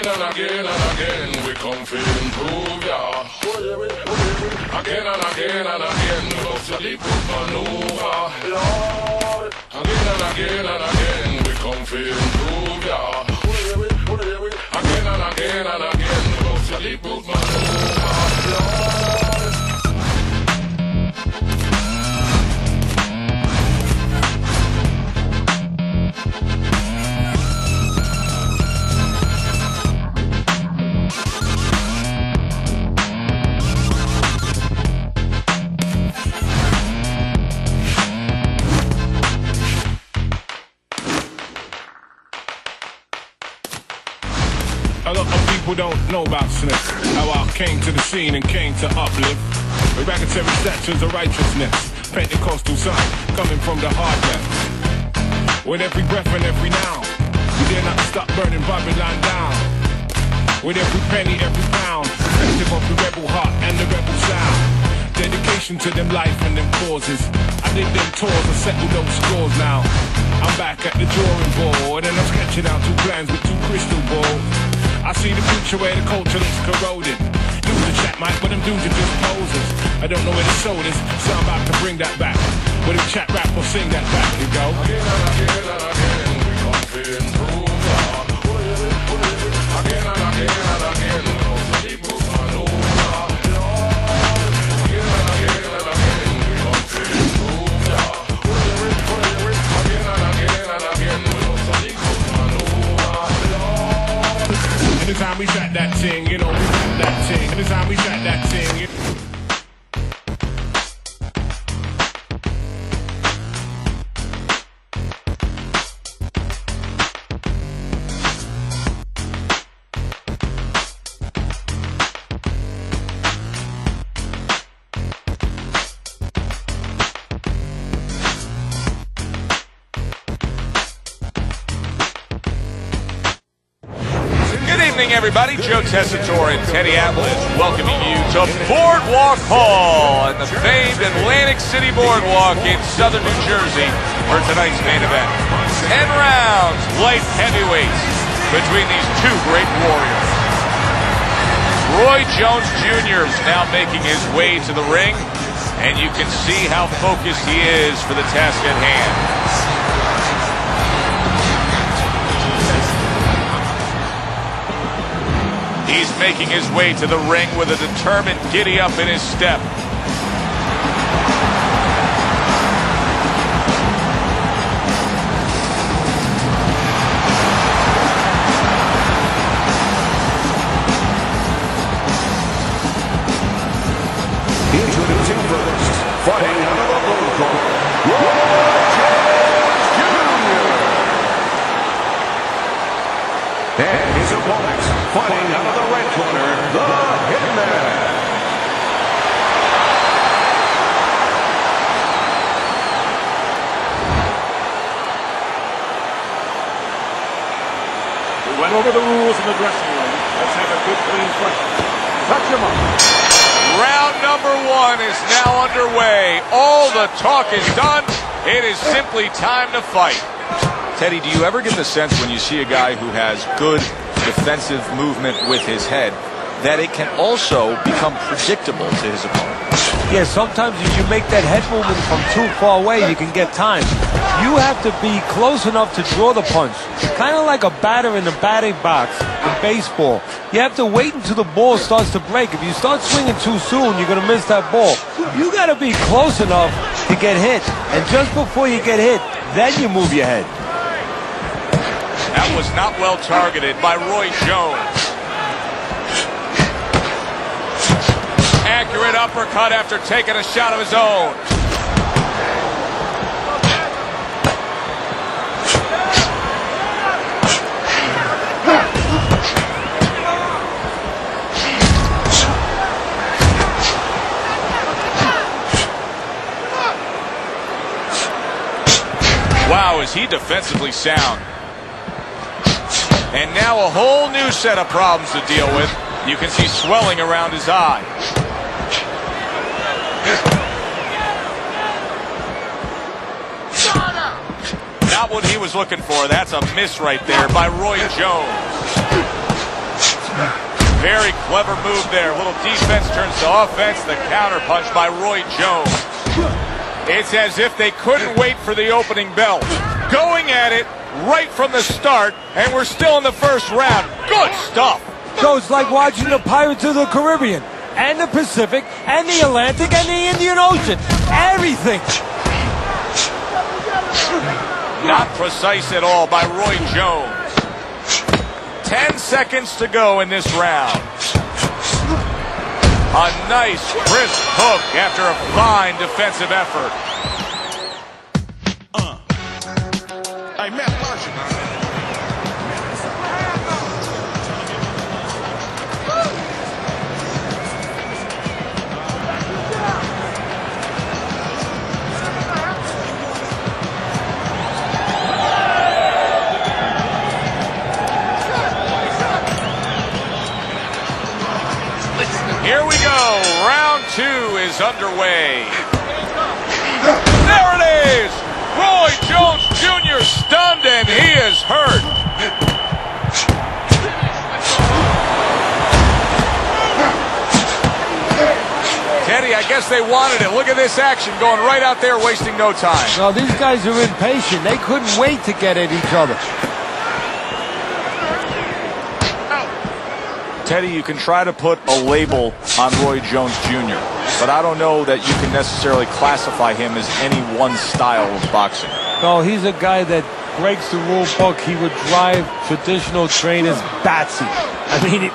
Again and again and again, we come to improve ya. Again and again and again, love to the good maneuver. Lord. Again and again and again, we come to improve ya. Again and again and again, love to the good maneuver. Lord. A lot of people don't know about Smith, how I came to the scene and came to uplift. With racketeering statues of righteousness, Pentecostal son, coming from the hard left. With every breath and every now, we dare not stop burning Babylon down. With every penny, every pound, reflective of the rebel heart and the rebel sound. Dedication to them life and them causes. I did them tours and settled those scores now. I'm back at the drawing board and I'm sketching out two plans with two crystal balls. I see the future where the culture is corroded. Use the chat mic, but them dudes are just posers. I don't know where the soul is, so I'm about to bring that back. With a chat rap or sing that back, you go. Again and again and again, we come to improve ya. Again and again and again, love to the good maneuver. Again and again and again, we come to improve ya. Again and again and again, love to the good maneuver. Anytime we track that thing, you know, we track that thing. Anytime we track that thing, you know. Everybody, Joe Tessitore and Teddy Atlas welcoming you to Boardwalk Hall and the famed Atlantic City Boardwalk in southern New Jersey for tonight's main event. 10 rounds, light heavyweights between these two great warriors. Roy Jones Jr. is now making his way to the ring, and you can see how focused he is for the task at hand. He's making his way to the ring with a determined giddy-up in his step. Introducing first, fighting out of the blue corner, Roy Jones Jr. And his opponent, fighting out of the red corner, the Hitman. We went over the rules in the dressing room. Let's have a good clean fight. Touch him up. Round number one is now underway. All the talk is done. It is simply time to fight. Teddy, do you ever get the sense when you see a guy who has good defensive movement with his head that it can also become predictable to his opponent? Yeah, sometimes if you make that head movement from too far away, you can get time. You have to be close enough to draw the punch. Kind of like a batter in the batting box in baseball. You have to wait until the ball starts to break. If you start swinging too soon, you're going to miss that ball. You got to be close enough to get hit. And just before you get hit, then you move your head. That was not well targeted by Roy Jones. Accurate uppercut after taking a shot of his own. Wow, is he defensively sound. And now a whole new set of problems to deal with. You can see swelling around his eye. Not what he was looking for. That's a miss right there by Roy Jones. Very clever move there. Little defense turns to offense. The counter punch by Roy Jones. It's as if they couldn't wait for the opening bell. Going at it right from the start, and we're still in the first round. Good stuff. So it's like watching the Pirates of the Caribbean, and the Pacific, and the Atlantic, and the Indian Ocean. Everything. Not precise at all by Roy Jones. 10 seconds to go in this round. A nice, crisp hook after a fine defensive effort. Hey, Matt Marshall. Here we go. Round 2 is underway. There it is. Roy Jones Jr. stunned, and he is hurt. Teddy, I guess they wanted it. Look at this action going right out there, wasting no time. No, these guys are impatient. They couldn't wait to get at each other. Teddy, you can try to put a label on Roy Jones Jr., but I don't know that you can necessarily classify him as any one style of boxing. No, he's a guy that breaks the rule book. He would drive traditional trainers batsy. I mean,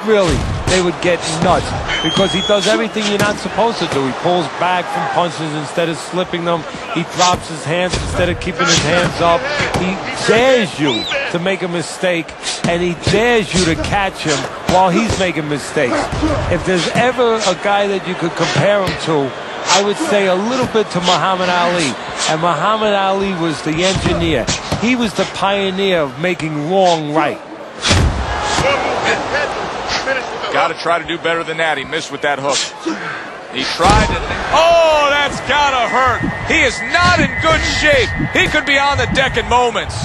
they would get nuts because he does everything you're not supposed to do. He pulls back from punches instead of slipping them. He drops his hands instead of keeping his hands up. He dares you to make a mistake, and he dares you to catch him while he's making mistakes. If there's ever a guy that you could compare him to, I would say a little bit to Muhammad Ali. And Muhammad Ali was the engineer. He was the pioneer of making wrong right. Got to try to do better than that. He missed with that hook. He tried to... Oh, that's got to hurt. He is not in good shape. He could be on the deck in moments.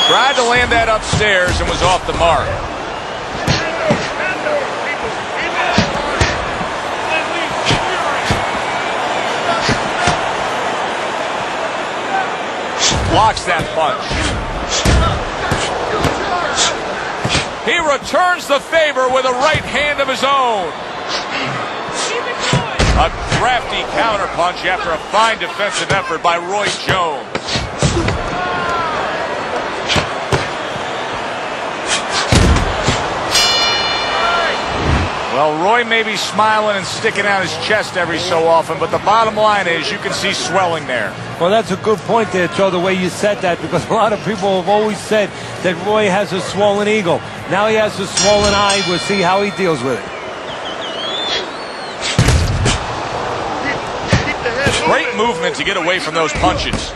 Tried to land that upstairs and was off the mark. Blocks that punch. He returns the favor with a right hand of his own. A crafty counter punch after a fine defensive effort by Roy Jones. Well, Roy may be smiling and sticking out his chest every so often, but the bottom line is you can see swelling there. Well, that's a good point there, Joe, the way you said that, because a lot of people have always said that Roy has a swollen ego. Now he has a swollen eye. We'll see how he deals with it. Great movement to get away from those punches.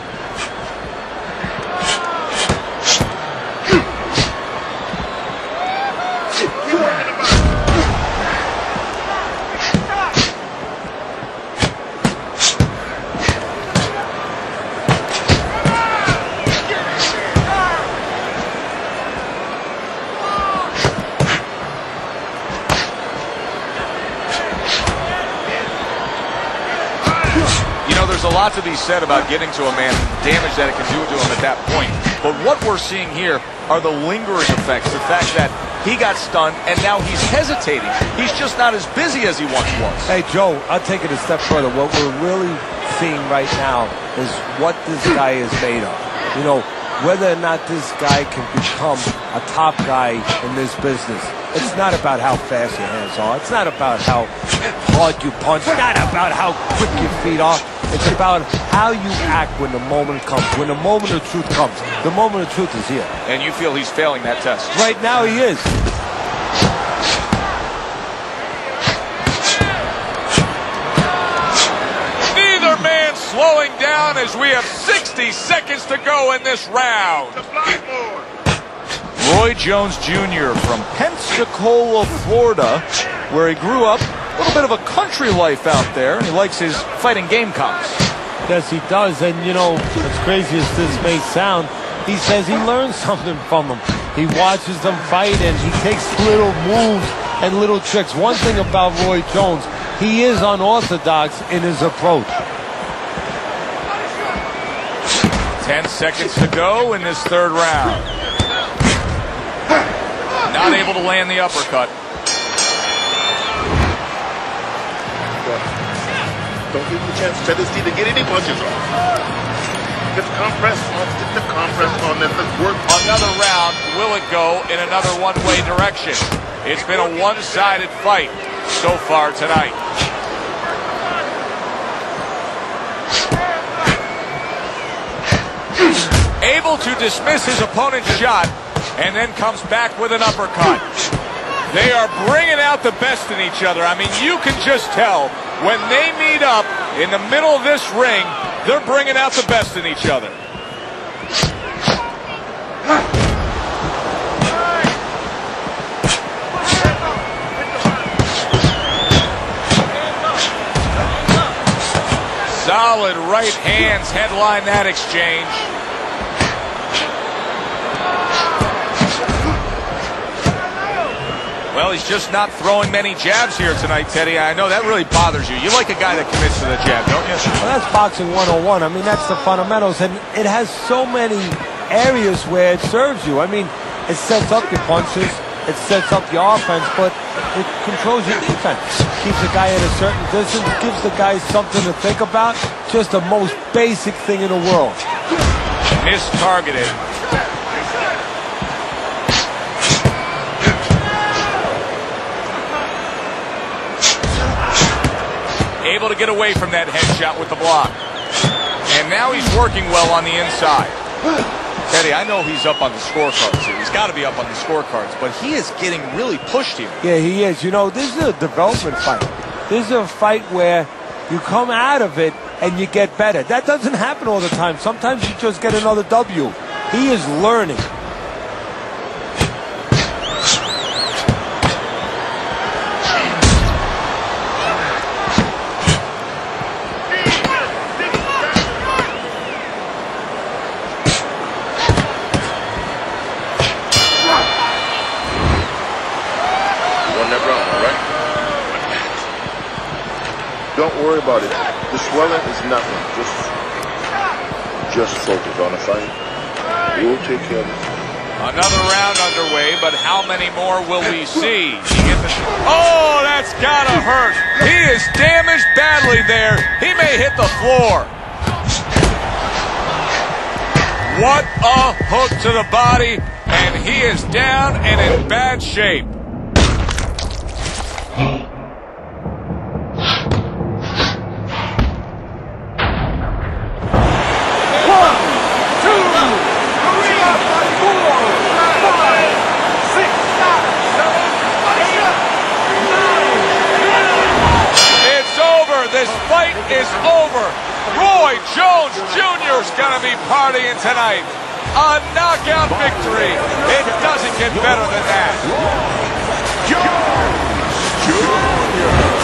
There's a lot to be said about getting to a man, the damage that it can do to him at that point. But what we're seeing here are the lingering effects, the fact that he got stunned and now he's hesitating. He's just not as busy as he once was. Hey, Joe, I'll take it a step further. What we're really seeing right now is what this guy is made of. You know, whether or not this guy can become a top guy in this business. It's not about how fast your hands are. It's not about how hard you punch. It's not about how quick your feet are. It's about how you act when the moment comes. When the moment of truth comes. The moment of truth is here. And you feel he's failing that test? Right now he is. Neither man slowing down as we have 60 seconds to go in this round. Roy Jones Jr. from Pensacola, Florida, where he grew up. A little bit of a country life out there, and he likes his fighting Gamecocks. Yes, he does. And, you know, as crazy as this may sound, He says he learns something from them. He watches them fight and he takes little moves and little tricks. One thing about Roy Jones, he is unorthodox in his approach. 10 seconds to go in this third round. Not able to land the uppercut. Don't give him a chance to his teeth to get any punches off. Get the compress on, get the compress on, then let's work. Another round, will it go in another one-way direction? It's been a one-sided fight so far tonight. Able to dismiss his opponent's shot and then comes back with an uppercut. They are bringing out the best in each other. I mean, you can just tell when they meet up in the middle of this ring, they're bringing out the best in each other. Solid right hands headline that exchange. Well, he's just not throwing many jabs here tonight, Teddy. I know that really bothers you. You like a guy that commits to the jab, don't you? Well, that's boxing 101. I mean, that's the fundamentals, and it has so many areas where it serves you. I mean, it sets up your punches, it sets up your offense, but it controls your defense. Keeps the guy at a certain distance, gives the guy something to think about. Just the most basic thing in the world. Mistargeted. Able to get away from that headshot with the block. And now he's working well on the inside. Teddy, I know he's up on the scorecards here. He's got to be up on the scorecards, but he is getting really pushed here. Yeah, he is. You know, this is a development fight. This is a fight where you come out of it and you get better. That doesn't happen all the time. Sometimes you just get another W. He is learning. Don't worry about it. The swelling is nothing. Just focus on the fight. We'll take care of it. Another round underway, but how many more will we see? Oh, that's gotta hurt. He is damaged badly there. He may hit the floor. What a hook to the body, and he is down and in bad shape. This fight is over. Roy Jones Jr. is going to be partying tonight. A knockout victory. It doesn't get better than that. Jones Jr.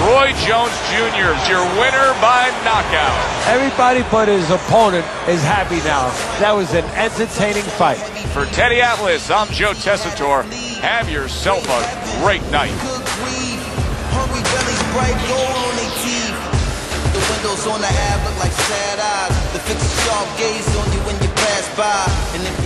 Roy Jones Jr. is your winner by knockout. Everybody but his opponent is happy now. That was an entertaining fight. For Teddy Atlas, I'm Joe Tessitore. Have yourself a great night. Hungry bellies, bright gold on their teeth. The windows on the Ave look like sad eyes. The fix a sharp gaze on you when you pass by. And if